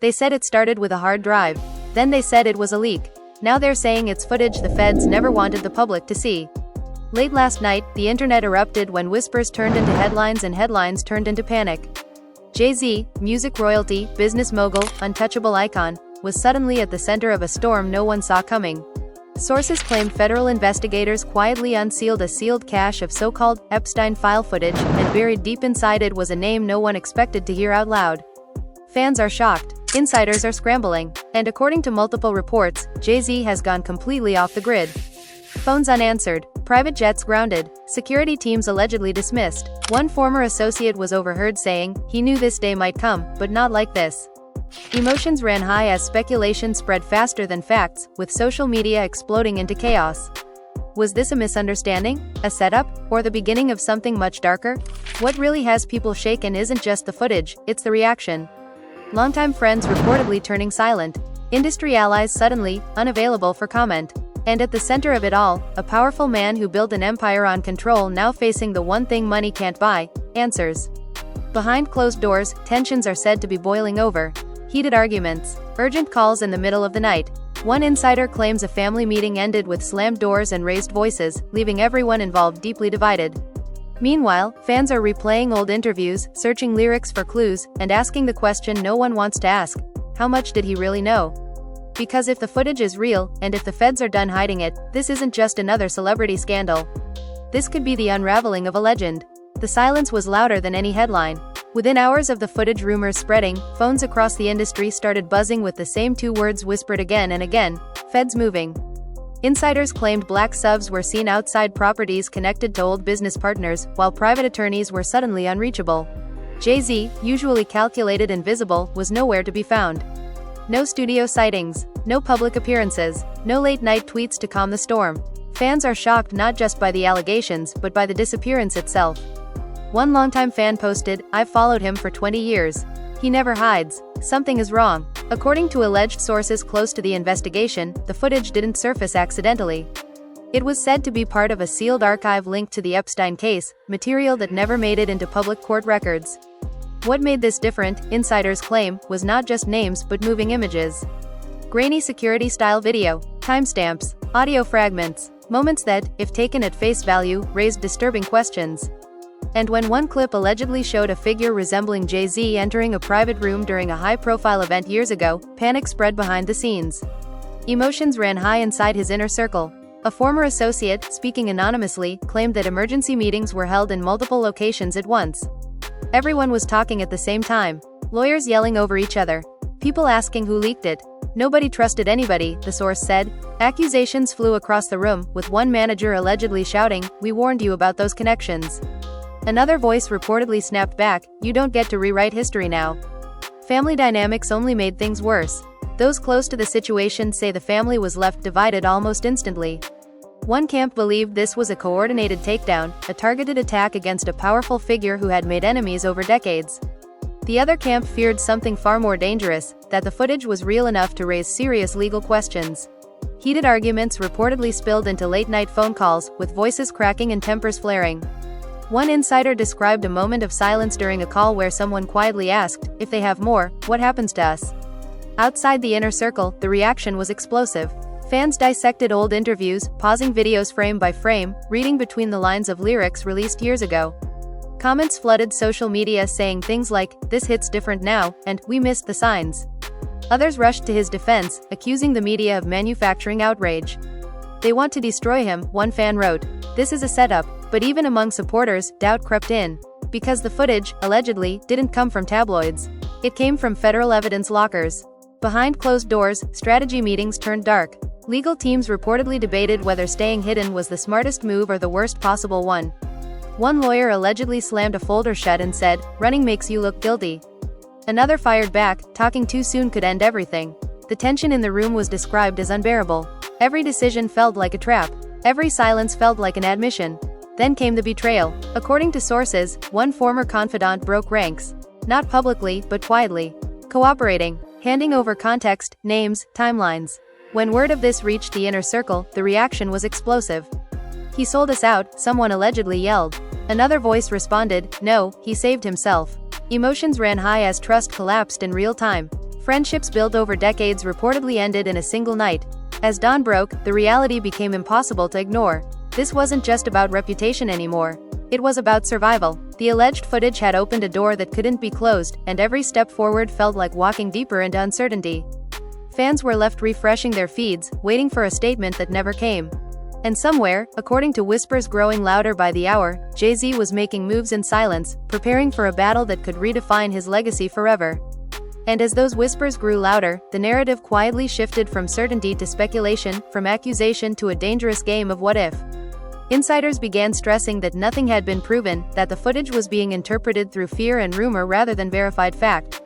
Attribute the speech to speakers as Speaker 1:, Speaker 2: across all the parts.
Speaker 1: They said it started with a hard drive. Then they said it was a leak. Now they're saying it's footage the feds never wanted the public to see. Late last night, the internet erupted when whispers turned into headlines and headlines turned into panic. Jay-Z, music royalty, business mogul, untouchable icon, was suddenly at the center of a storm no one saw coming. Sources claimed federal investigators quietly unsealed a sealed cache of so-called Epstein file footage, and buried deep inside it was a name no one expected to hear out loud. Fans are shocked, insiders are scrambling, and according to multiple reports, Jay-Z has gone completely off the grid. Phones unanswered, private jets grounded, security teams allegedly dismissed. One former associate was overheard saying, "He knew this day might come, but not like this." Emotions ran high as speculation spread faster than facts, with social media exploding into chaos. Was this a misunderstanding, a setup, or the beginning of something much darker? What really has people shaken isn't just the footage, it's the reaction. Longtime friends reportedly turning silent, industry allies suddenly unavailable for comment. And at the center of it all, a powerful man who built an empire on control now facing the one thing money can't buy: answers. Behind closed doors, tensions are said to be boiling over. Heated arguments, urgent calls in the middle of the night. One insider claims a family meeting ended with slammed doors and raised voices, leaving everyone involved deeply divided. Meanwhile, fans are replaying old interviews, searching lyrics for clues, and asking the question no one wants to ask: how much did he really know? Because if the footage is real, and if the feds are done hiding it, this isn't just another celebrity scandal. This could be the unraveling of a legend. The silence was louder than any headline. Within hours of the footage rumors spreading, phones across the industry started buzzing with the same two words whispered again and again: feds moving. Insiders claimed black subs were seen outside properties connected to old business partners, while private attorneys were suddenly unreachable. Jay-Z, usually calculated and visible, was nowhere to be found. No studio sightings, no public appearances, no late-night tweets to calm the storm. Fans are shocked not just by the allegations, but by the disappearance itself. One longtime fan posted, "I've followed him for 20 years. He never hides. Something is wrong." According to alleged sources close to the investigation, the footage didn't surface accidentally. It was said to be part of a sealed archive linked to the Epstein case, material that never made it into public court records. What made this different, insiders claim, was not just names but moving images. Grainy security-style video, timestamps, audio fragments, moments that, if taken at face value, raised disturbing questions. And when one clip allegedly showed a figure resembling Jay-Z entering a private room during a high-profile event years ago, panic spread behind the scenes. Emotions ran high inside his inner circle. A former associate, speaking anonymously, claimed that emergency meetings were held in multiple locations at once. Everyone was talking at the same time. Lawyers yelling over each other. People asking who leaked it. Nobody trusted anybody, the source said. Accusations flew across the room, with one manager allegedly shouting, "We warned you about those connections." Another voice reportedly snapped back, "You don't get to rewrite history now." Family dynamics only made things worse. Those close to the situation say the family was left divided almost instantly. One camp believed this was a coordinated takedown, a targeted attack against a powerful figure who had made enemies over decades. The other camp feared something far more dangerous, that the footage was real enough to raise serious legal questions. Heated arguments reportedly spilled into late-night phone calls, with voices cracking and tempers flaring. One insider described a moment of silence during a call where someone quietly asked, "If they have more, what happens to us?" Outside the inner circle, the reaction was explosive. Fans dissected old interviews, pausing videos frame by frame, reading between the lines of lyrics released years ago. Comments flooded social media saying things like, "This hits different now," and "We missed the signs." Others rushed to his defense, accusing the media of manufacturing outrage. "They want to destroy him," one fan wrote. "This is a setup." But even among supporters, doubt crept in. Because the footage, allegedly, didn't come from tabloids. It came from federal evidence lockers. Behind closed doors, strategy meetings turned dark. Legal teams reportedly debated whether staying hidden was the smartest move or the worst possible one. One lawyer allegedly slammed a folder shut and said, "Running makes you look guilty." Another fired back, "Talking too soon could end everything." The tension in the room was described as unbearable. Every decision felt like a trap. Every silence felt like an admission. Then came the betrayal. According to sources, one former confidant broke ranks. Not publicly, but quietly. Cooperating. Handing over context, names, timelines. When word of this reached the inner circle, the reaction was explosive. "He sold us out," someone allegedly yelled. Another voice responded, "No, he saved himself." Emotions ran high as trust collapsed in real time. Friendships built over decades reportedly ended in a single night. As dawn broke, the reality became impossible to ignore. This wasn't just about reputation anymore. It was about survival. The alleged footage had opened a door that couldn't be closed, and every step forward felt like walking deeper into uncertainty. Fans were left refreshing their feeds, waiting for a statement that never came. And somewhere, according to whispers growing louder by the hour, Jay-Z was making moves in silence, preparing for a battle that could redefine his legacy forever. And as those whispers grew louder, the narrative quietly shifted from certainty to speculation, from accusation to a dangerous game of what if. Insiders began stressing that nothing had been proven, that the footage was being interpreted through fear and rumor rather than verified fact.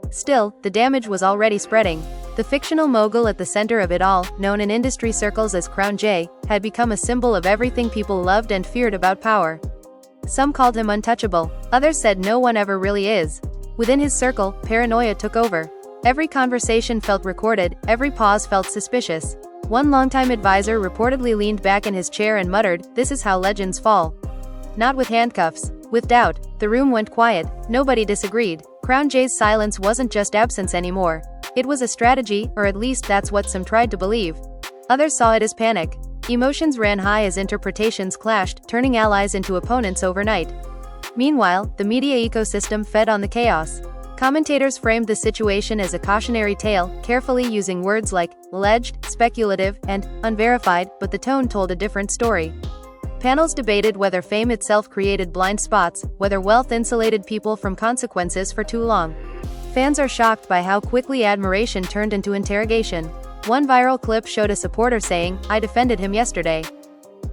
Speaker 1: Still, the damage was already spreading. The fictional mogul at the center of it all, known in industry circles as Crown Jay, had become a symbol of everything people loved and feared about power. Some called him untouchable, others said no one ever really is. Within his circle, paranoia took over. Every conversation felt recorded, every pause felt suspicious. One longtime advisor reportedly leaned back in his chair and muttered, "This is how legends fall." Not with handcuffs, with doubt. The room went quiet, nobody disagreed. Crown Jay's silence wasn't just absence anymore. It was a strategy, or at least that's what some tried to believe. Others saw it as panic. Emotions ran high as interpretations clashed, turning allies into opponents overnight. Meanwhile, the media ecosystem fed on the chaos. Commentators framed the situation as a cautionary tale, carefully using words like alleged, speculative, and unverified, but the tone told a different story. Panels debated whether fame itself created blind spots, whether wealth insulated people from consequences for too long. Fans are shocked by how quickly admiration turned into interrogation. One viral clip showed a supporter saying, "I defended him yesterday.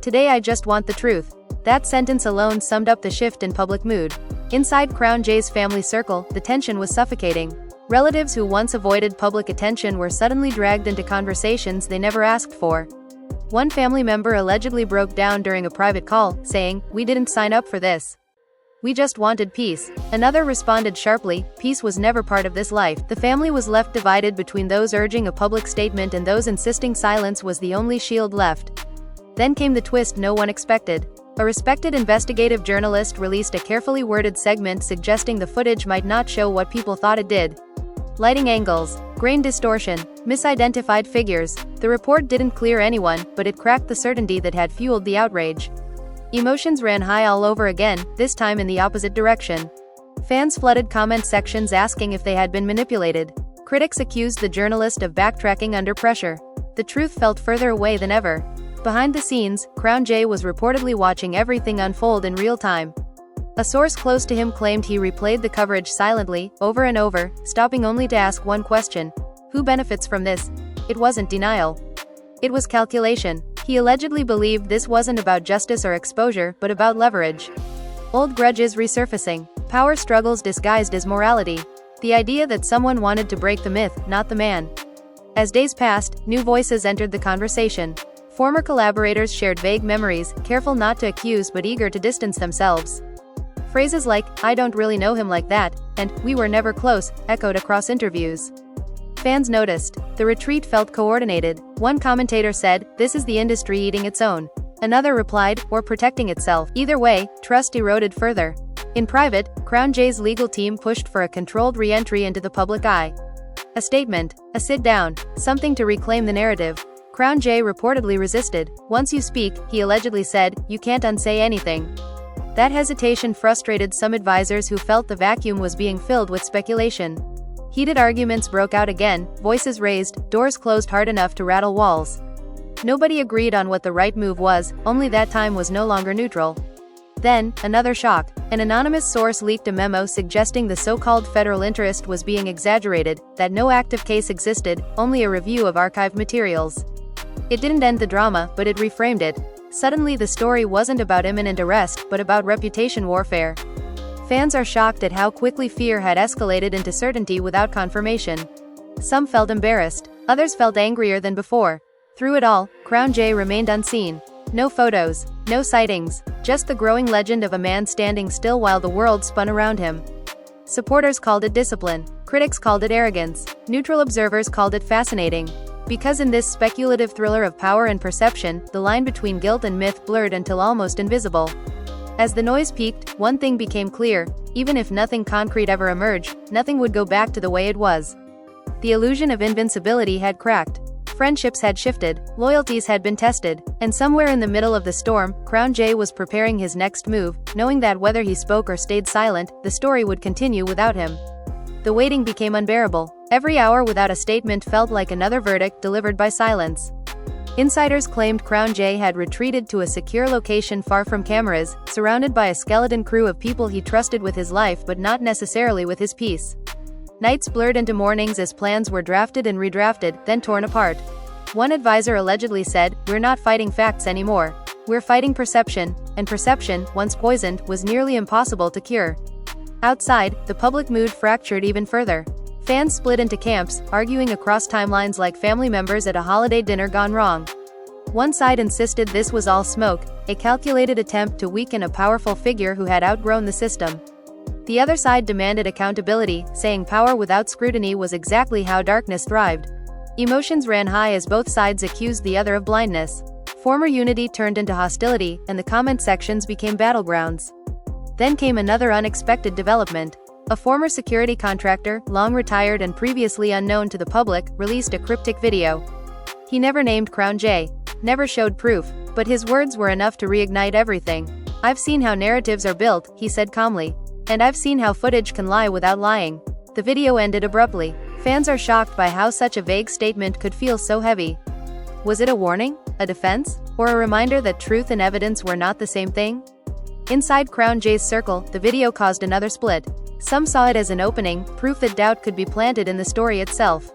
Speaker 1: Today I just want the truth." That sentence alone summed up the shift in public mood. Inside Crown Jay's family circle, the tension was suffocating. Relatives who once avoided public attention were suddenly dragged into conversations they never asked for. One family member allegedly broke down during a private call, saying, "We didn't sign up for this. We just wanted peace." Another responded sharply, "Peace was never part of this life." The family was left divided between those urging a public statement and those insisting silence was the only shield left. Then came the twist no one expected. A respected investigative journalist released a carefully worded segment suggesting the footage might not show what people thought it did. Lighting angles, grain distortion, misidentified figures. The report didn't clear anyone, but it cracked the certainty that had fueled the outrage. Emotions ran high all over again, this time in the opposite direction. Fans flooded comment sections asking if they had been manipulated. Critics accused the journalist of backtracking under pressure. The truth felt further away than ever. Behind the scenes, Crown Jay was reportedly watching everything unfold in real time. A source close to him claimed he replayed the coverage silently, over and over, stopping only to ask one question: who benefits from this? It wasn't denial. It was calculation. He allegedly believed this wasn't about justice or exposure, but about leverage. Old grudges resurfacing. Power struggles disguised as morality. The idea that someone wanted to break the myth, not the man. As days passed, new voices entered the conversation. Former collaborators shared vague memories, careful not to accuse but eager to distance themselves. Phrases like, "I don't really know him like that," and "we were never close," echoed across interviews. Fans noticed. The retreat felt coordinated. One commentator said, "This is the industry eating its own." Another replied, "Or protecting itself." Either way, trust eroded further. In private, Crown Jay's legal team pushed for a controlled re-entry into the public eye. A statement, a sit-down, something to reclaim the narrative. Crown Jay reportedly resisted. "Once you speak," he allegedly said, "you can't unsay anything." That hesitation frustrated some advisors who felt the vacuum was being filled with speculation. Heated arguments broke out again, voices raised, doors closed hard enough to rattle walls. Nobody agreed on what the right move was, only that time was no longer neutral. Then, another shock. An anonymous source leaked a memo suggesting the so-called federal interest was being exaggerated, that no active case existed, only a review of archived materials. It didn't end the drama, but it reframed it. Suddenly the story wasn't about imminent arrest, but about reputation warfare. Fans are shocked at how quickly fear had escalated into certainty without confirmation. Some felt embarrassed, others felt angrier than before. Through it all, Crown Jay remained unseen. No photos, no sightings, just the growing legend of a man standing still while the world spun around him. Supporters called it discipline, critics called it arrogance, neutral observers called it fascinating. Because in this speculative thriller of power and perception, the line between guilt and myth blurred until almost invisible. As the noise peaked, one thing became clear: even if nothing concrete ever emerged, nothing would go back to the way it was. The illusion of invincibility had cracked. Friendships had shifted, loyalties had been tested, and somewhere in the middle of the storm, Crown J was preparing his next move, knowing that whether he spoke or stayed silent, the story would continue without him. The waiting became unbearable. Every hour without a statement felt like another verdict delivered by silence. Insiders claimed Crown J had retreated to a secure location far from cameras, surrounded by a skeleton crew of people he trusted with his life but not necessarily with his peace. Nights blurred into mornings as plans were drafted and redrafted, then torn apart. One advisor allegedly said, "We're not fighting facts anymore. We're fighting perception," and perception, once poisoned, was nearly impossible to cure. Outside, the public mood fractured even further. Fans split into camps, arguing across timelines like family members at a holiday dinner gone wrong. One side insisted this was all smoke, a calculated attempt to weaken a powerful figure who had outgrown the system. The other side demanded accountability, saying power without scrutiny was exactly how darkness thrived. Emotions ran high as both sides accused the other of blindness. Former unity turned into hostility, and the comment sections became battlegrounds. Then came another unexpected development. A former security contractor, long retired and previously unknown to the public, released a cryptic video. He never named Crown J, never showed proof, but his words were enough to reignite everything. "I've seen how narratives are built," he said calmly. "And I've seen how footage can lie without lying." The video ended abruptly. Fans are shocked by how such a vague statement could feel so heavy. Was it a warning? A defense? Or a reminder that truth and evidence were not the same thing? Inside Crown J's circle, the video caused another split. Some saw it as an opening, proof that doubt could be planted in the story itself.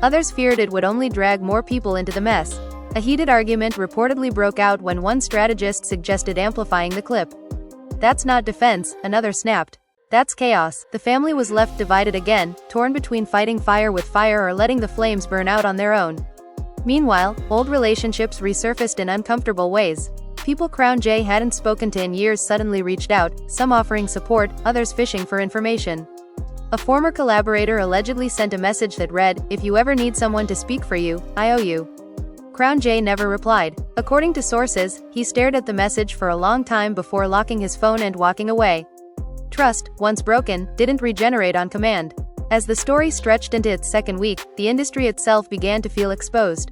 Speaker 1: Others feared it would only drag more people into the mess. A heated argument reportedly broke out when one strategist suggested amplifying the clip. "That's not defense," another snapped. "That's chaos." The family was left divided again, torn between fighting fire with fire or letting the flames burn out on their own. Meanwhile, old relationships resurfaced in uncomfortable ways. People Crown J hadn't spoken to in years suddenly reached out, some offering support, others fishing for information. A former collaborator allegedly sent a message that read, "If you ever need someone to speak for you, I owe you." Crown J never replied. According to sources, he stared at the message for a long time before locking his phone and walking away. Trust, once broken, didn't regenerate on command. As the story stretched into its second week, the industry itself began to feel exposed.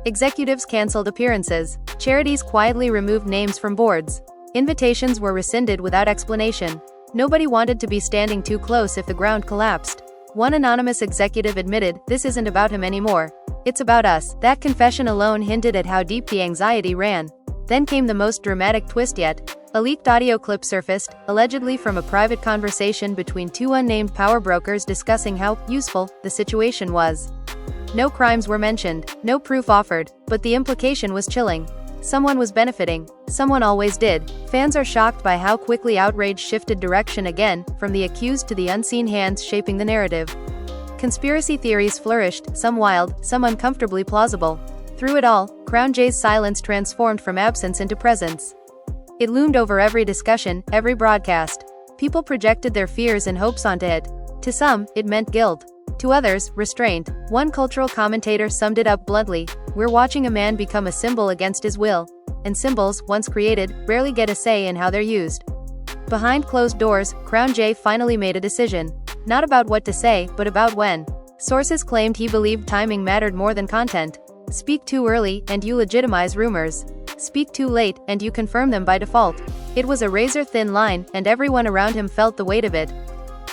Speaker 1: Executives canceled appearances. Charities quietly removed names from boards. Invitations were rescinded without explanation. Nobody wanted to be standing too close if the ground collapsed. One anonymous executive admitted, "This isn't about him anymore. It's about us." That confession alone hinted at how deep the anxiety ran. Then came the most dramatic twist yet. A leaked audio clip surfaced, allegedly from a private conversation between two unnamed power brokers discussing how useful the situation was. No crimes were mentioned, no proof offered, but the implication was chilling. Someone was benefiting. Someone always did. Fans are shocked by how quickly outrage shifted direction again, from the accused to the unseen hands shaping the narrative. Conspiracy theories flourished, some wild, some uncomfortably plausible. Through it all, Crown J's silence transformed from absence into presence. It loomed over every discussion, every broadcast. People projected their fears and hopes onto it. To some, it meant guilt. To others, restraint. One cultural commentator summed it up bluntly, "We're watching a man become a symbol against his will. And symbols, once created, rarely get a say in how they're used." Behind closed doors, Crown J finally made a decision. Not about what to say, but about when. Sources claimed he believed timing mattered more than content. Speak too early, and you legitimize rumors. Speak too late, and you confirm them by default. It was a razor-thin line, and everyone around him felt the weight of it.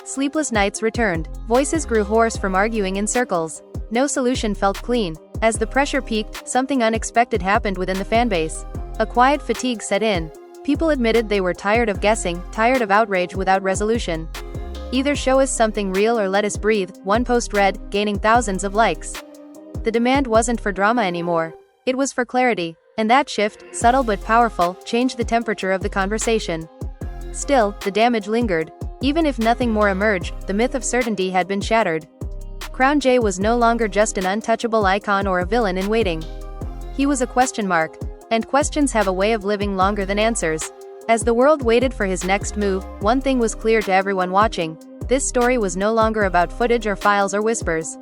Speaker 1: Sleepless nights returned. Voices grew hoarse from arguing in circles. No solution felt clean. As the pressure peaked, something unexpected happened within the fanbase. A quiet fatigue set in. People admitted they were tired of guessing, tired of outrage without resolution. "Either show us something real or let us breathe," one post read, gaining thousands of likes. The demand wasn't for drama anymore. It was for clarity. And that shift, subtle but powerful, changed the temperature of the conversation. Still, the damage lingered. Even if nothing more emerged, the myth of certainty had been shattered. Crown J was no longer just an untouchable icon or a villain in waiting. He was a question mark. And questions have a way of living longer than answers. As the world waited for his next move, one thing was clear to everyone watching. This story was no longer about footage or files or whispers.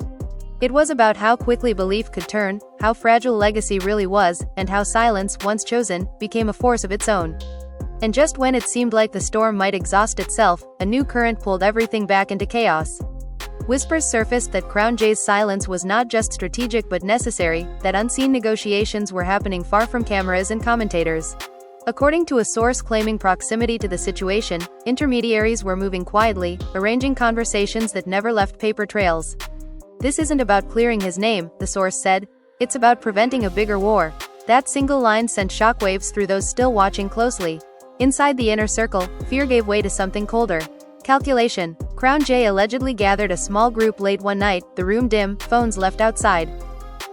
Speaker 1: It was about how quickly belief could turn, how fragile legacy really was, and how silence, once chosen, became a force of its own. And just when it seemed like the storm might exhaust itself, a new current pulled everything back into chaos. Whispers surfaced that Crown J's silence was not just strategic but necessary, that unseen negotiations were happening far from cameras and commentators. According to a source claiming proximity to the situation, intermediaries were moving quietly, arranging conversations that never left paper trails. "This isn't about clearing his name," the source said. "It's about preventing a bigger war." That single line sent shockwaves through those still watching closely. Inside the inner circle, fear gave way to something colder. Calculation. Crown J allegedly gathered a small group late one night, the room dim, phones left outside.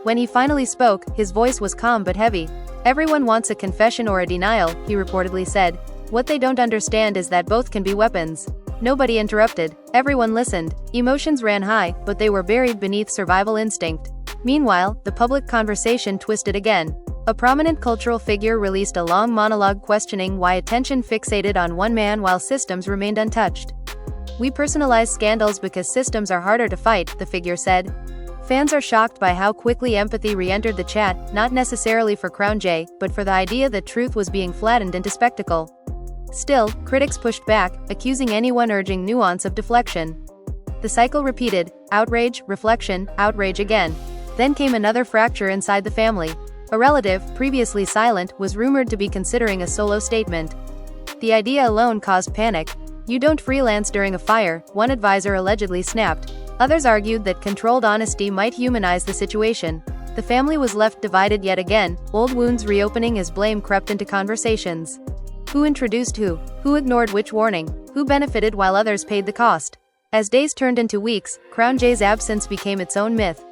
Speaker 1: When he finally spoke, his voice was calm but heavy. "Everyone wants a confession or a denial," he reportedly said. "What they don't understand is that both can be weapons." Nobody interrupted. Everyone listened. Emotions ran high, but they were buried beneath survival instinct. Meanwhile, the public conversation twisted again. A prominent cultural figure released a long monologue questioning why attention fixated on one man while systems remained untouched. "We personalize scandals because systems are harder to fight," the figure said. Fans are shocked by how quickly empathy re-entered the chat, not necessarily for Crown J, but for the idea that truth was being flattened into spectacle. Still, critics pushed back, accusing anyone urging nuance of deflection. The cycle repeated: outrage, reflection, outrage again. Then came another fracture inside the family. A relative, previously silent, was rumored to be considering a solo statement. The idea alone caused panic. "You don't freelance during a fire," one advisor allegedly snapped. Others argued that controlled honesty might humanize the situation. The family was left divided yet again, old wounds reopening as blame crept into conversations. Who introduced who? Who ignored which warning? Who benefited while others paid the cost? As days turned into weeks, Crown J's absence became its own myth.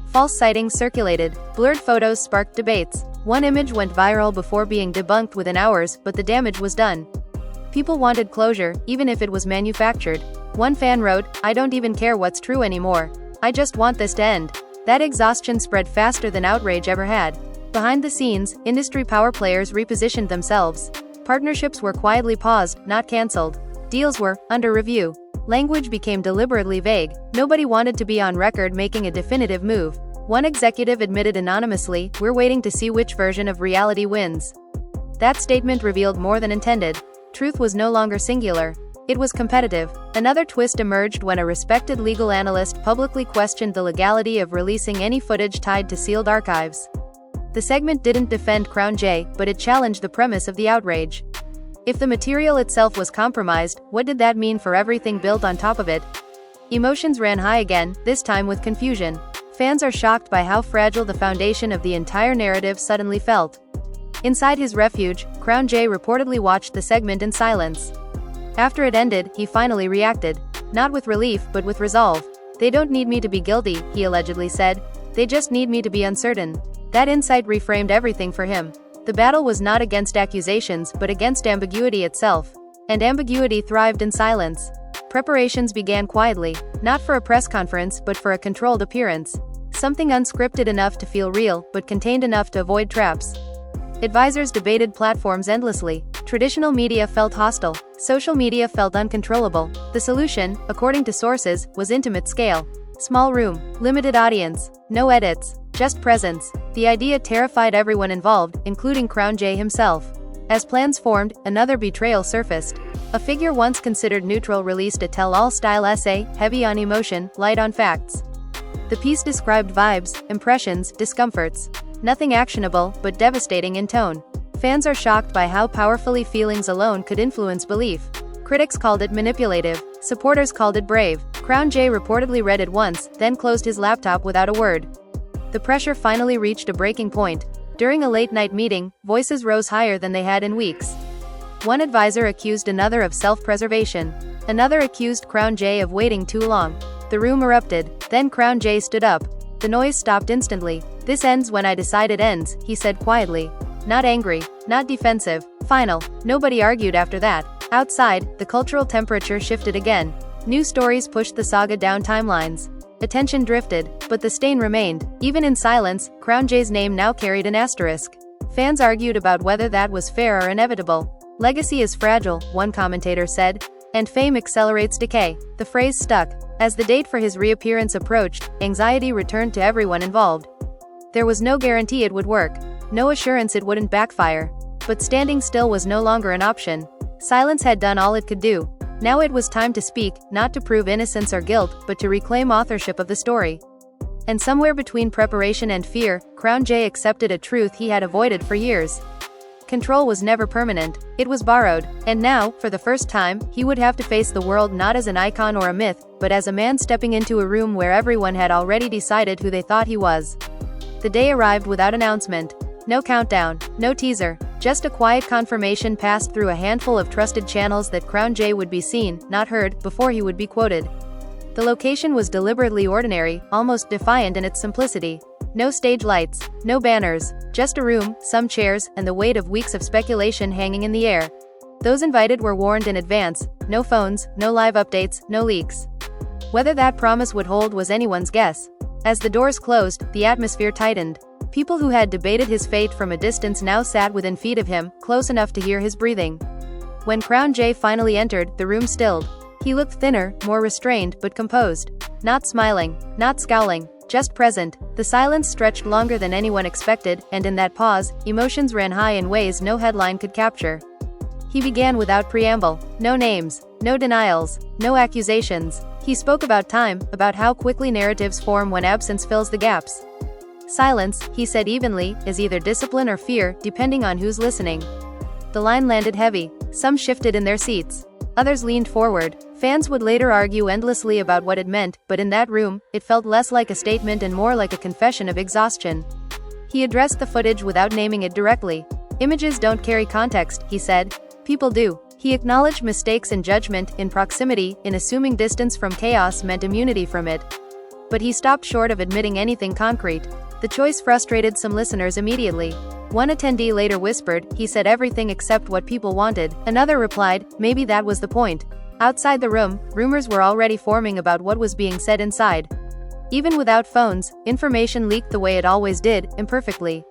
Speaker 1: False sightings circulated. Blurred photos sparked debates. One image went viral before being debunked within hours, but the damage was done. People wanted closure, even if it was manufactured. One fan wrote, "I don't even care what's true anymore. I just want this to end." That exhaustion spread faster than outrage ever had. Behind the scenes, industry power players repositioned themselves. Partnerships were quietly paused, not cancelled. Deals were under review. Language became deliberately vague. Nobody wanted to be on record making a definitive move. One executive admitted anonymously, "We're waiting to see which version of reality wins." That statement revealed more than intended. Truth was no longer singular. It was competitive. Another twist emerged when a respected legal analyst publicly questioned the legality of releasing any footage tied to sealed archives. The segment didn't defend Crown J, but it challenged the premise of the outrage. If the material itself was compromised, what did that mean for everything built on top of it? Emotions ran high again, this time with confusion. Fans are shocked by how fragile the foundation of the entire narrative suddenly felt. Inside his refuge, Crown J reportedly watched the segment in silence. After it ended, he finally reacted. Not with relief, but with resolve. "They don't need me to be guilty," he allegedly said. "They just need me to be uncertain." That insight reframed everything for him. The battle was not against accusations, but against ambiguity itself. And ambiguity thrived in silence. Preparations began quietly, not for a press conference but for a controlled appearance. Something unscripted enough to feel real, but contained enough to avoid traps. Advisors debated platforms endlessly. Traditional media felt hostile. Social media felt uncontrollable. The solution, according to sources, was intimate scale. Small room, limited audience, no edits, just presence. The idea terrified everyone involved, including Crown J himself. As plans formed, another betrayal surfaced. A figure once considered neutral released a tell-all style essay, heavy on emotion, light on facts. The piece described vibes, impressions, discomforts. Nothing actionable, but devastating in tone. Fans are shocked by how powerfully feelings alone could influence belief. Critics called it manipulative. Supporters called it brave. Crown J reportedly read it once, then closed his laptop without a word. The pressure finally reached a breaking point. During a late-night meeting, voices rose higher than they had in weeks. One advisor accused another of self-preservation. Another accused Crown J of waiting too long. The room erupted. Then Crown J stood up. The noise stopped instantly. "This ends when I decide it ends," he said quietly. Not angry, not defensive. Final. Nobody argued after that. Outside, the cultural temperature shifted again. New stories pushed the saga down timelines. Attention drifted, but the stain remained. Even in silence, Crown J's name now carried an asterisk. Fans argued about whether that was fair or inevitable. "Legacy is fragile," one commentator said, "and fame accelerates decay." The phrase stuck. As the date for his reappearance approached, anxiety returned to everyone involved. There was no guarantee it would work. No assurance it wouldn't backfire. But standing still was no longer an option. Silence had done all it could do. Now it was time to speak, not to prove innocence or guilt, but to reclaim authorship of the story. And somewhere between preparation and fear, Crown J accepted a truth he had avoided for years. Control was never permanent, it was borrowed, and now, for the first time, he would have to face the world not as an icon or a myth, but as a man stepping into a room where everyone had already decided who they thought he was. The day arrived without announcement. No countdown, no teaser, just a quiet confirmation passed through a handful of trusted channels that Crown J would be seen, not heard, before he would be quoted. The location was deliberately ordinary, almost defiant in its simplicity. No stage lights, no banners, just a room, some chairs, and the weight of weeks of speculation hanging in the air. Those invited were warned in advance, no phones, no live updates, no leaks. Whether that promise would hold was anyone's guess. As the doors closed, the atmosphere tightened. People who had debated his fate from a distance now sat within feet of him, close enough to hear his breathing. When Crown J finally entered, the room stilled. He looked thinner, more restrained, but composed. Not smiling, not scowling, just present. The silence stretched longer than anyone expected, and in that pause, emotions ran high in ways no headline could capture. He began without preamble. No names, no denials, no accusations. He spoke about time, about how quickly narratives form when absence fills the gaps. Silence, he said evenly, is either discipline or fear, depending on who's listening. The line landed heavy. Some shifted in their seats. Others leaned forward. Fans would later argue endlessly about what it meant, but in that room, it felt less like a statement and more like a confession of exhaustion. He addressed the footage without naming it directly. Images don't carry context, he said. People do. He acknowledged mistakes in judgment, in proximity, in assuming distance from chaos meant immunity from it. But he stopped short of admitting anything concrete. The choice frustrated some listeners immediately. One attendee later whispered, "He said everything except what people wanted." Another replied, "Maybe that was the point." Outside the room, rumors were already forming about what was being said inside. Even without phones, information leaked the way it always did, imperfectly.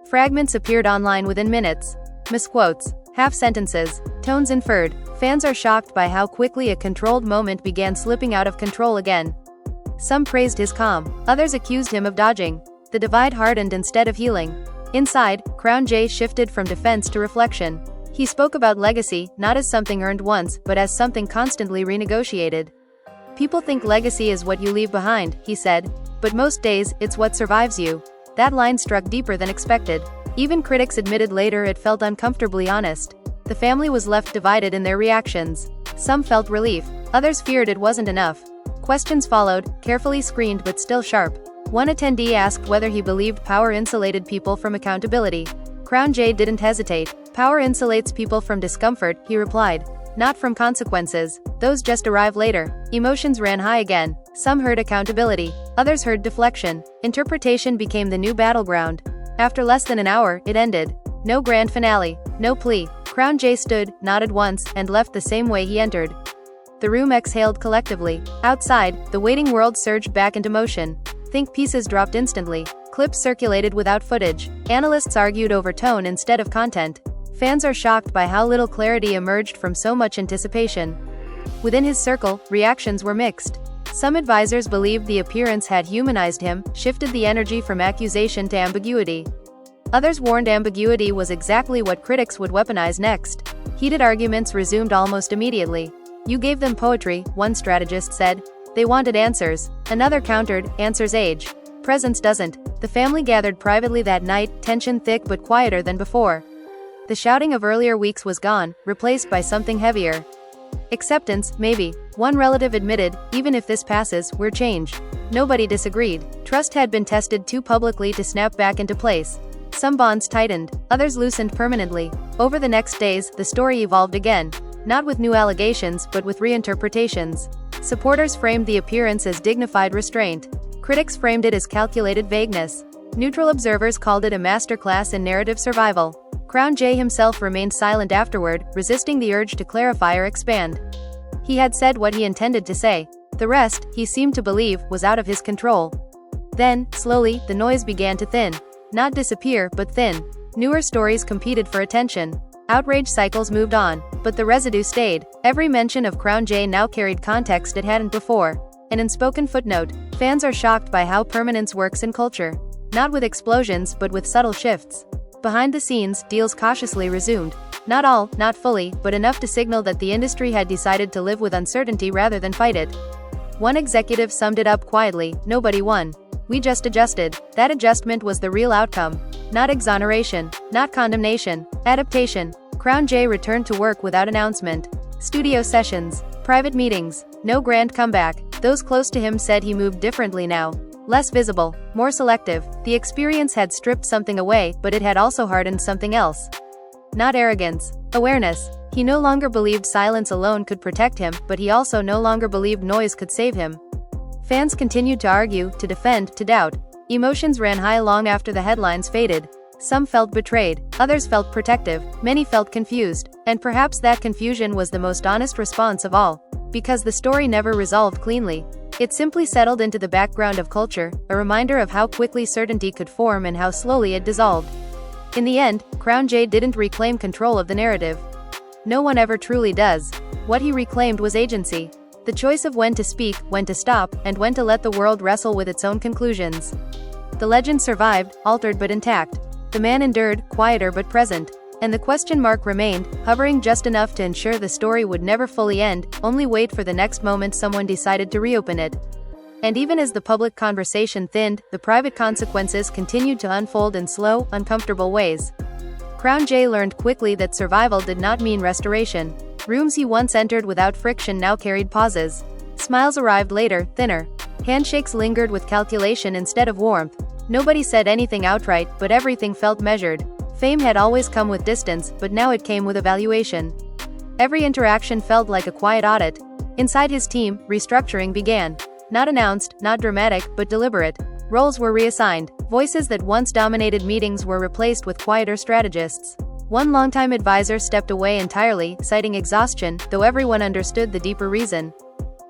Speaker 1: Fragments appeared online within minutes. Misquotes, half-sentences, tones inferred. Fans are shocked by how quickly a controlled moment began slipping out of control again. Some praised his calm, others accused him of dodging. The divide hardened instead of healing. Inside, Crown J shifted from defense to reflection. He spoke about legacy, not as something earned once, but as something constantly renegotiated. People think legacy is what you leave behind, he said, but most days, it's what survives you. That line struck deeper than expected. Even critics admitted later it felt uncomfortably honest. The family was left divided in their reactions. Some felt relief, others feared it wasn't enough. Questions followed, carefully screened but still sharp. One attendee asked whether he believed power insulated people from accountability. Crown J didn't hesitate. Power insulates people from discomfort, he replied. Not from consequences. Those just arrive later. Emotions ran high again. Some heard accountability. Others heard deflection. Interpretation became the new battleground. After less than an hour, it ended. No grand finale. No plea. Crown J stood, nodded once, and left the same way he entered. The room exhaled collectively. Outside, the waiting world surged back into motion. Think pieces dropped instantly. Clips circulated without footage. Analysts argued over tone instead of content. Fans are shocked by how little clarity emerged from so much anticipation. Within his circle, reactions were mixed. Some advisors believed the appearance had humanized him, shifted the energy from accusation to ambiguity. Others warned ambiguity was exactly what critics would weaponize next. Heated arguments resumed almost immediately. "You gave them poetry," one strategist said. "They wanted answers." Another countered, "Answers age. Presence doesn't." The family gathered privately that night, tension thick but quieter than before. The shouting of earlier weeks was gone, replaced by something heavier. Acceptance, maybe. One relative admitted, "Even if this passes, we're changed." Nobody disagreed. Trust had been tested too publicly to snap back into place. Some bonds tightened, others loosened permanently. Over the next days, the story evolved again. Not with new allegations, but with reinterpretations. Supporters framed the appearance as dignified restraint. Critics framed it as calculated vagueness. Neutral observers called it a masterclass in narrative survival. Crown J himself remained silent afterward, resisting the urge to clarify or expand. He had said what he intended to say. The rest, he seemed to believe, was out of his control. Then, slowly, the noise began to thin. Not disappear, but thin. Newer stories competed for attention. Outrage cycles moved on, but the residue stayed. Every mention of Crown J now carried context it hadn't before. An unspoken footnote. Fans are shocked by how permanence works in culture. Not with explosions, but with subtle shifts. Behind the scenes, deals cautiously resumed. Not all, not fully, but enough to signal that the industry had decided to live with uncertainty rather than fight it. One executive summed it up quietly, "Nobody won. We just adjusted." That adjustment was the real outcome. Not exoneration, not condemnation, adaptation. Crown J returned to work without announcement. Studio sessions, private meetings, no grand comeback. Those close to him said he moved differently now. Less visible, more selective. The experience had stripped something away, but it had also hardened something else. Not arrogance, awareness. He no longer believed silence alone could protect him, but he also no longer believed noise could save him. Fans continued to argue, to defend, to doubt. Emotions ran high long after the headlines faded. Some felt betrayed, others felt protective, many felt confused, and perhaps that confusion was the most honest response of all. Because the story never resolved cleanly. It simply settled into the background of culture, a reminder of how quickly certainty could form and how slowly it dissolved. In the end, Crown J didn't reclaim control of the narrative. No one ever truly does. What he reclaimed was agency. The choice of when to speak, when to stop, and when to let the world wrestle with its own conclusions. The legend survived, altered but intact. The man endured, quieter but present. And the question mark remained, hovering just enough to ensure the story would never fully end, only wait for the next moment someone decided to reopen it. And even as the public conversation thinned, the private consequences continued to unfold in slow, uncomfortable ways. Crown J learned quickly that survival did not mean restoration. Rooms he once entered without friction now carried pauses. Smiles arrived later, thinner. Handshakes lingered with calculation instead of warmth. Nobody said anything outright, but everything felt measured. Fame had always come with distance, but now it came with evaluation. Every interaction felt like a quiet audit. Inside his team, restructuring began. Not announced, not dramatic, but deliberate. Roles were reassigned. Voices that once dominated meetings were replaced with quieter strategists. One longtime advisor stepped away entirely, citing exhaustion, though everyone understood the deeper reason.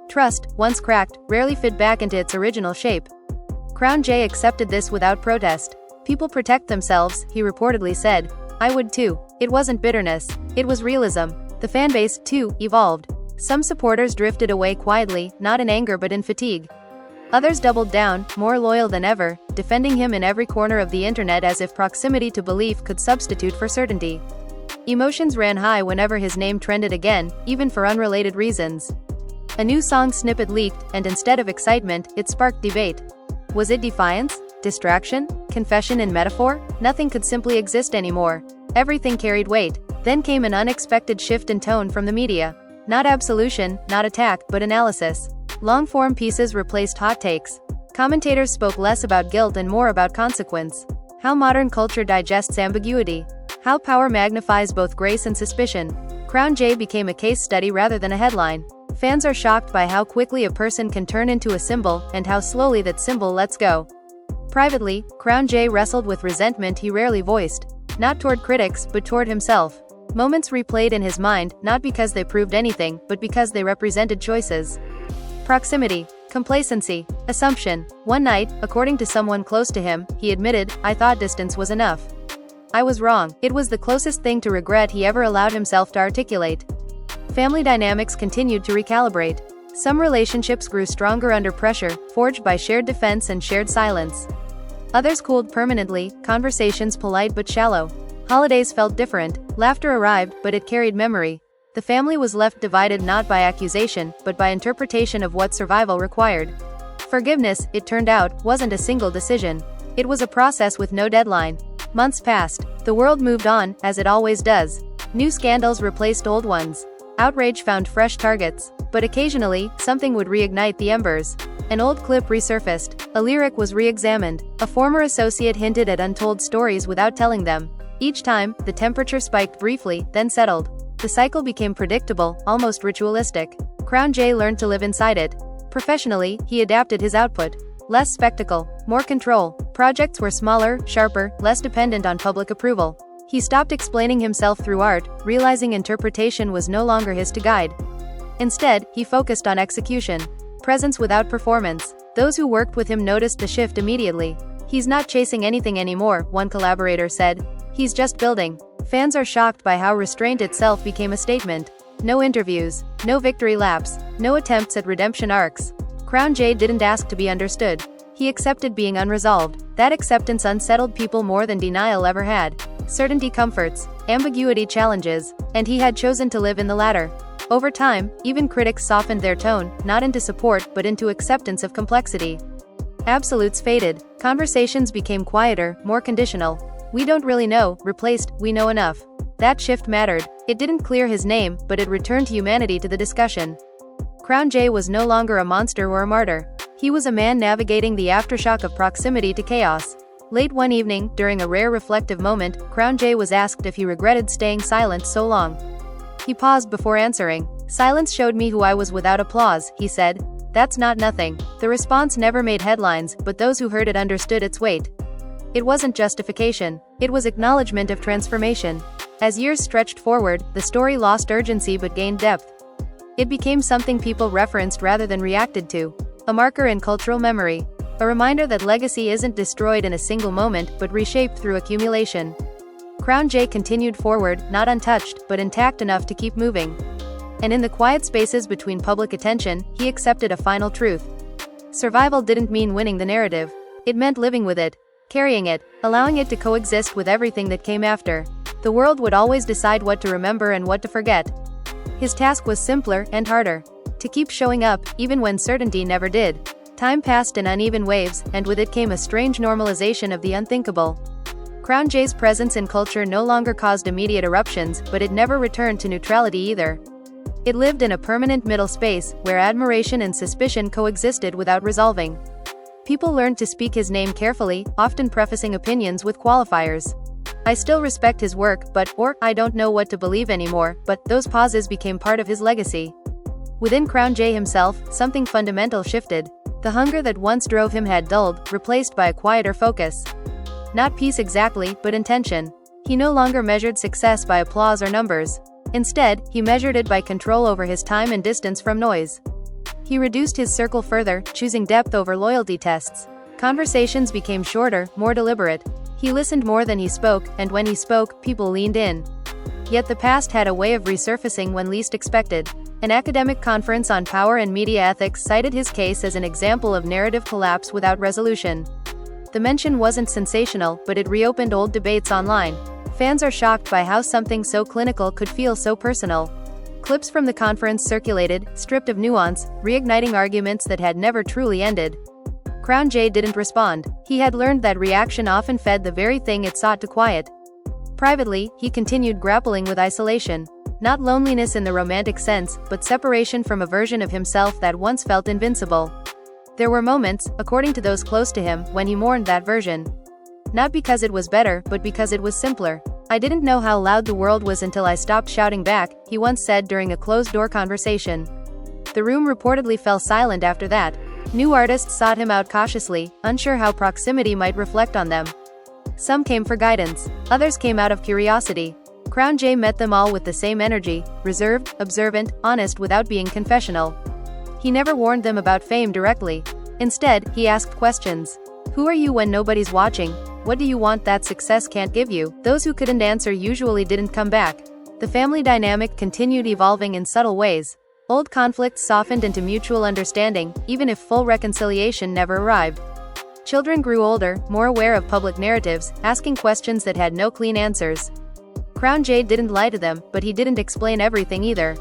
Speaker 1: Trust, once cracked, rarely fit back into its original shape. Crown J accepted this without protest. "People protect themselves," he reportedly said. "I would too." It wasn't bitterness. It was realism. The fanbase, too, evolved. Some supporters drifted away quietly, not in anger but in fatigue. Others doubled down, more loyal than ever, defending him in every corner of the internet as if proximity to belief could substitute for certainty. Emotions ran high whenever his name trended again, even for unrelated reasons. A new song snippet leaked, and instead of excitement, it sparked debate. Was it defiance? Distraction? Confession in metaphor? Nothing could simply exist anymore. Everything carried weight. Then came an unexpected shift in tone from the media. Not absolution, not attack, but analysis. Long-form pieces replaced hot takes. Commentators spoke less about guilt and more about consequence. How modern culture digests ambiguity. How power magnifies both grace and suspicion. Crown J became a case study rather than a headline. Fans are shocked by how quickly a person can turn into a symbol, and how slowly that symbol lets go. Privately, Crown J wrestled with resentment he rarely voiced. Not toward critics, but toward himself. Moments replayed in his mind, not because they proved anything, but because they represented choices. Proximity, complacency, assumption. One night, according to someone close to him, he admitted, "I thought distance was enough. I was wrong." It was the closest thing to regret he ever allowed himself to articulate. Family dynamics continued to recalibrate. Some relationships grew stronger under pressure, forged by shared defense and shared silence. Others cooled permanently, conversations polite but shallow. Holidays felt different, laughter arrived, but it carried memory. The family was left divided not by accusation, but by interpretation of what survival required. Forgiveness, it turned out, wasn't a single decision. It was a process with no deadline. Months passed. The world moved on, as it always does. New scandals replaced old ones. Outrage found fresh targets. But occasionally, something would reignite the embers. An old clip resurfaced. A lyric was re-examined. A former associate hinted at untold stories without telling them. Each time, the temperature spiked briefly, then settled. The cycle became predictable, almost ritualistic. Crown J learned to live inside it. Professionally, he adapted his output. Less spectacle, more control. Projects were smaller, sharper, less dependent on public approval. He stopped explaining himself through art, realizing interpretation was no longer his to guide. Instead, he focused on execution. Presence without performance. Those who worked with him noticed the shift immediately. "He's not chasing anything anymore," one collaborator said. "He's just building." Fans are shocked by how restraint itself became a statement. No interviews, no victory laps, no attempts at redemption arcs. Crown J didn't ask to be understood. He accepted being unresolved. That acceptance unsettled people more than denial ever had. Certainty comforts, ambiguity challenges, and he had chosen to live in the latter. Over time, even critics softened their tone, not into support but into acceptance of complexity. Absolutes faded, conversations became quieter, more conditional. "We don't really know," replaced, "We know enough." That shift mattered. It didn't clear his name, but it returned humanity to the discussion. Crown J was no longer a monster or a martyr. He was a man navigating the aftershock of proximity to chaos. Late one evening, during a rare reflective moment, Crown J was asked if he regretted staying silent so long. He paused before answering. "Silence showed me who I was without applause," he said. "That's not nothing." The response never made headlines, but those who heard it understood its weight. It wasn't justification. It was acknowledgement of transformation. As years stretched forward, the story lost urgency but gained depth. It became something people referenced rather than reacted to. A marker in cultural memory. A reminder that legacy isn't destroyed in a single moment, but reshaped through accumulation. Crown J continued forward, not untouched, but intact enough to keep moving. And in the quiet spaces between public attention, he accepted a final truth. Survival didn't mean winning the narrative. It meant living with it, carrying it, allowing it to coexist with everything that came after. The world would always decide what to remember and what to forget. His task was simpler and harder. To keep showing up, even when certainty never did. Time passed in uneven waves, and with it came a strange normalization of the unthinkable. Crown J's presence in culture no longer caused immediate eruptions, but it never returned to neutrality either. It lived in a permanent middle space, where admiration and suspicion coexisted without resolving. People learned to speak his name carefully, often prefacing opinions with qualifiers. "I still respect his work, but," or "I don't know what to believe anymore," but those pauses became part of his legacy. Within Crown J himself, something fundamental shifted. The hunger that once drove him had dulled, replaced by a quieter focus. Not peace exactly, but intention. He no longer measured success by applause or numbers. Instead, he measured it by control over his time and distance from noise. He reduced his circle further, choosing depth over loyalty tests. Conversations became shorter, more deliberate. He listened more than he spoke, and when he spoke, people leaned in. Yet the past had a way of resurfacing when least expected. An academic conference on power and media ethics cited his case as an example of narrative collapse without resolution. The mention wasn't sensational, but it reopened old debates online. Fans are shocked by how something so clinical could feel so personal. Clips from the conference circulated, stripped of nuance, reigniting arguments that had never truly ended. Crown J didn't respond. He had learned that reaction often fed the very thing it sought to quiet. Privately, he continued grappling with isolation. Not loneliness in the romantic sense, but separation from a version of himself that once felt invincible. There were moments, according to those close to him, when he mourned that version. Not because it was better, but because it was simpler. "I didn't know how loud the world was until I stopped shouting back," he once said during a closed-door conversation. The room reportedly fell silent after that. New artists sought him out cautiously, unsure how proximity might reflect on them. Some came for guidance. Others came out of curiosity. Crown J met them all with the same energy, reserved, observant, honest without being confessional. He never warned them about fame directly. Instead, he asked questions. Who are you when nobody's watching? What do you want that success can't give you? Those who couldn't answer usually didn't come back. The family dynamic continued evolving in subtle ways. Old conflicts softened into mutual understanding, even if full reconciliation never arrived. Children grew older, more aware of public narratives, asking questions that had no clean answers. Crown J didn't lie to them, but he didn't explain everything either.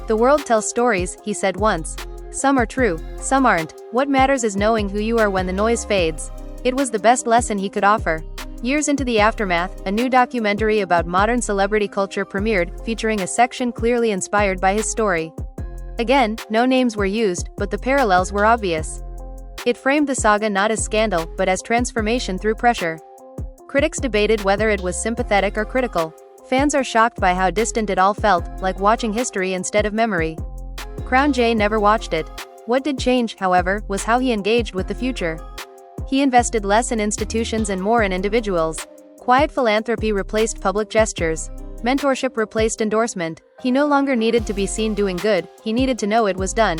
Speaker 1: "The world tells stories," he said once. "Some are true, some aren't. What matters is knowing who you are when the noise fades." It was the best lesson he could offer. Years into the aftermath, a new documentary about modern celebrity culture premiered, featuring a section clearly inspired by his story. Again, no names were used, but the parallels were obvious. It framed the saga not as scandal, but as transformation through pressure. Critics debated whether it was sympathetic or critical. Fans are shocked by how distant it all felt, like watching history instead of memory. Crown J never watched it. What did change, however, was how he engaged with the future. He invested less in institutions and more in individuals. Quiet philanthropy replaced public gestures. Mentorship replaced endorsement. He no longer needed to be seen doing good, he needed to know it was done.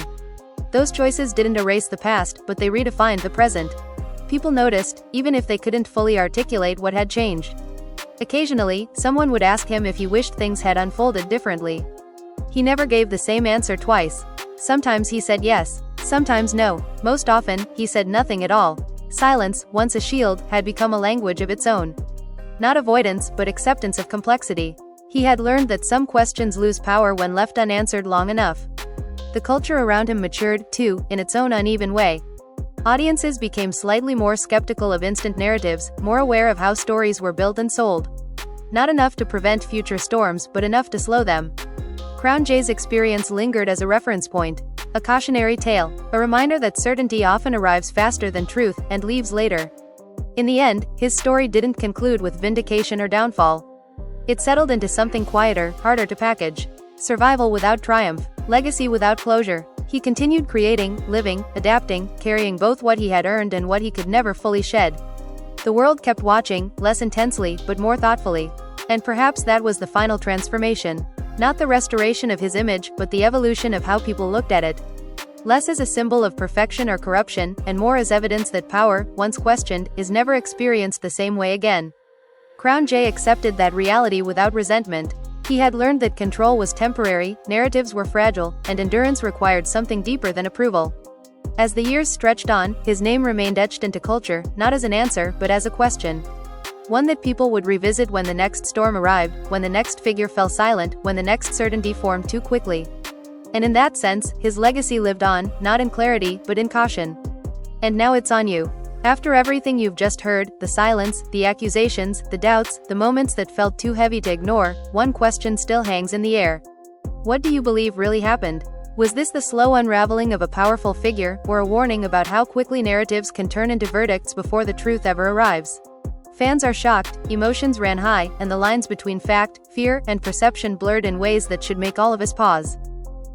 Speaker 1: Those choices didn't erase the past, but they redefined the present. People noticed, even if they couldn't fully articulate what had changed. Occasionally, someone would ask him if he wished things had unfolded differently. He never gave the same answer twice. Sometimes he said yes, sometimes no. Most often, he said nothing at all. Silence, once a shield, had become a language of its own. Not avoidance, but acceptance of complexity. He had learned that some questions lose power when left unanswered long enough. The culture around him matured, too, in its own uneven way. Audiences became slightly more skeptical of instant narratives, more aware of how stories were built and sold. Not enough to prevent future storms, but enough to slow them. Crown J's experience lingered as a reference point, a cautionary tale, a reminder that certainty often arrives faster than truth, and leaves later. In the end, his story didn't conclude with vindication or downfall. It settled into something quieter, harder to package. Survival without triumph, legacy without closure. He continued creating, living, adapting, carrying both what he had earned and what he could never fully shed. The world kept watching, less intensely, but more thoughtfully. And perhaps that was the final transformation. Not the restoration of his image, but the evolution of how people looked at it. Less as a symbol of perfection or corruption, and more as evidence that power, once questioned, is never experienced the same way again. Crown J accepted that reality without resentment. He had learned that control was temporary, narratives were fragile, and endurance required something deeper than approval. As the years stretched on, his name remained etched into culture, not as an answer, but as a question. One that people would revisit when the next storm arrived, when the next figure fell silent, when the next certainty formed too quickly. And in that sense, his legacy lived on, not in clarity, but in caution. And now it's on you. After everything you've just heard, the silence, the accusations, the doubts, the moments that felt too heavy to ignore, one question still hangs in the air. What do you believe really happened? Was this the slow unraveling of a powerful figure, or a warning about how quickly narratives can turn into verdicts before the truth ever arrives? Fans are shocked, emotions ran high, and the lines between fact, fear, and perception blurred in ways that should make all of us pause.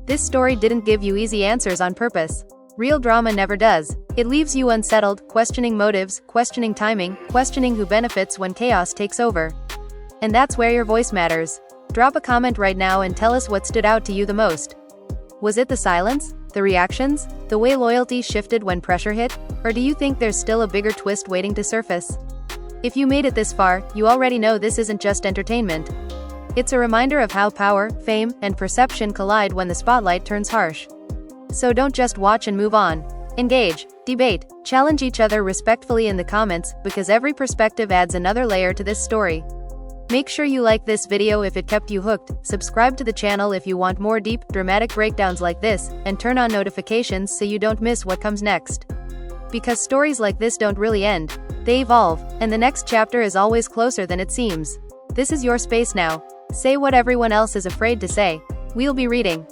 Speaker 1: This story didn't give you easy answers on purpose. Real drama never does. It leaves you unsettled, questioning motives, questioning timing, questioning who benefits when chaos takes over. And that's where your voice matters. Drop a comment right now and tell us what stood out to you the most. Was it the silence? The reactions? The way loyalty shifted when pressure hit? Or do you think there's still a bigger twist waiting to surface? If you made it this far, you already know this isn't just entertainment. It's a reminder of how power, fame, and perception collide when the spotlight turns harsh. So don't just watch and move on. Engage, debate, challenge each other respectfully in the comments, because every perspective adds another layer to this story. Make sure you like this video if it kept you hooked, subscribe to the channel if you want more deep, dramatic breakdowns like this, and turn on notifications so you don't miss what comes next. Because stories like this don't really end. They evolve, and the next chapter is always closer than it seems. This is your space now. Say what everyone else is afraid to say. We'll be reading.